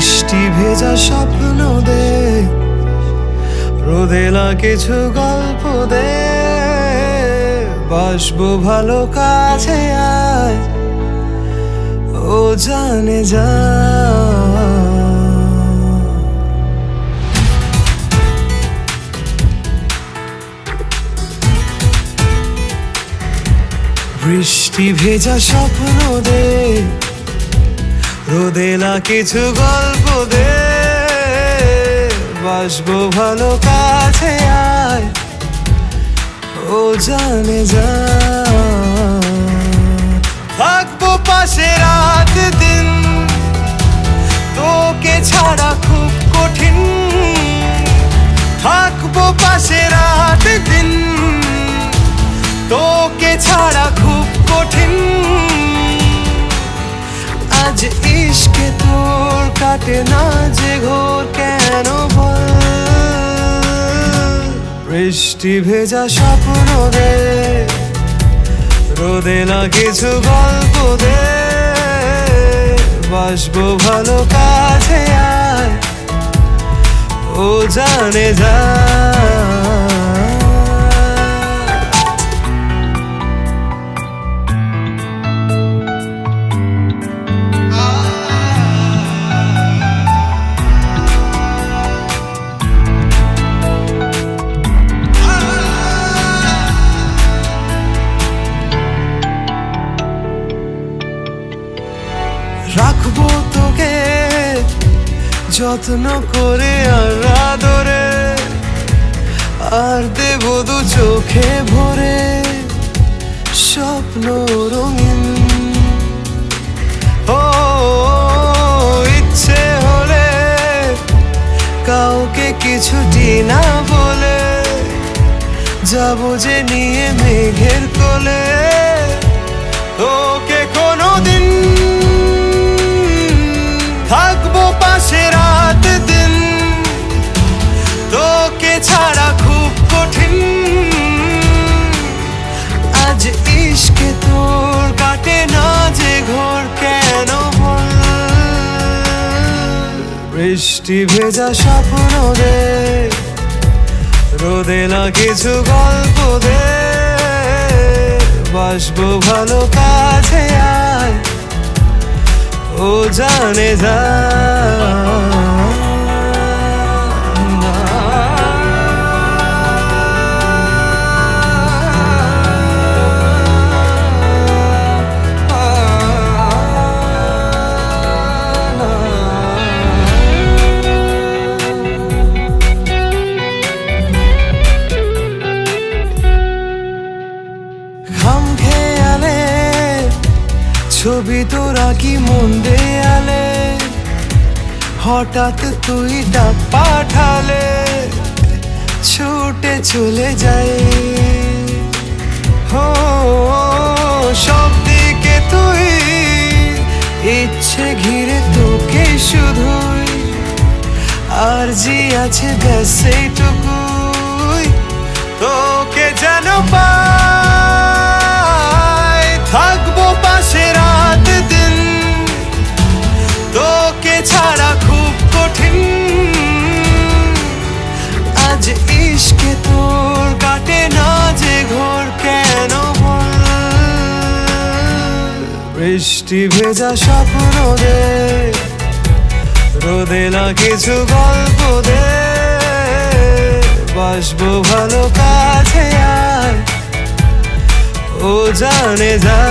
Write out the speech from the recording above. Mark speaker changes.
Speaker 1: বৃষ্টি ভেজা স্বপ্ন দে, রোদেলা কিছু গল্প দে, বাসবো ভালো কাছে আয়, ও জানে যা। বৃষ্টি ভেজা স্বপ্ন দে, রোদেলা কিছু গল্প দে, বাসবো ভালো কাছে আয়, ও জানে যা। থাকবো পাশে রাত দিন, তোকে ছাড়া খুব কঠিন। থাকবো পাশে রাত দিন, তোকে ছাড়া খুব কঠিন। আজ ইশকে তোর কাটে না যে ঘোর, কেন বল? বৃষ্টি ভেজা স্বপ্ন দে, রোদেলা কিছু গল্প দে, বাসবো ভালো কাছে আয়, ও জানে যা। রাখবো তোকে যত্ন করে আর আদরে, আর দেব দু চোখে ভরে স্বপ্ন রঙিন। ও ইচ্ছে হলে কাউকে কিছুটি না বলে, যাবো যে নিয়ে মেঘের কোলে। তোকে কোনোদিন থাকবো পাশে রাত দিন, তোকে ছাড়া খুব কঠিন। আজ ইশকে তোর কাটে না যে ঘোর, কেন বল? বৃষ্টি ভেজা স্বপ্ন দে, রোদেলা কিছু গল্প দে, বাসবো ভালো কাছে আয়, ও জানে যা। খাম খেয়ালে ছবি তোরা কি মন দেয়ালে, হঠাৎ তুই ডাক পাঠালে ছুটে চলে যাই। হো সব দিকে তুই, ইচ্ছে ঘিরে তোকে শুধুই, আর জি আছে ব্যাস সেইটুকুই। তোকে যেন পাই, থাকবো পাশে রাত দিন, তোকে ছাড়া খুব কঠিন। আজ ইশকে তোর কাটে না যে ঘোর, কেন বল? বৃষ্টি ভেজা স্বপ্ন দে, রোদেলা কিছু গল্প দে, বাসবো ভালো কাছে আয়, ও জানে যা।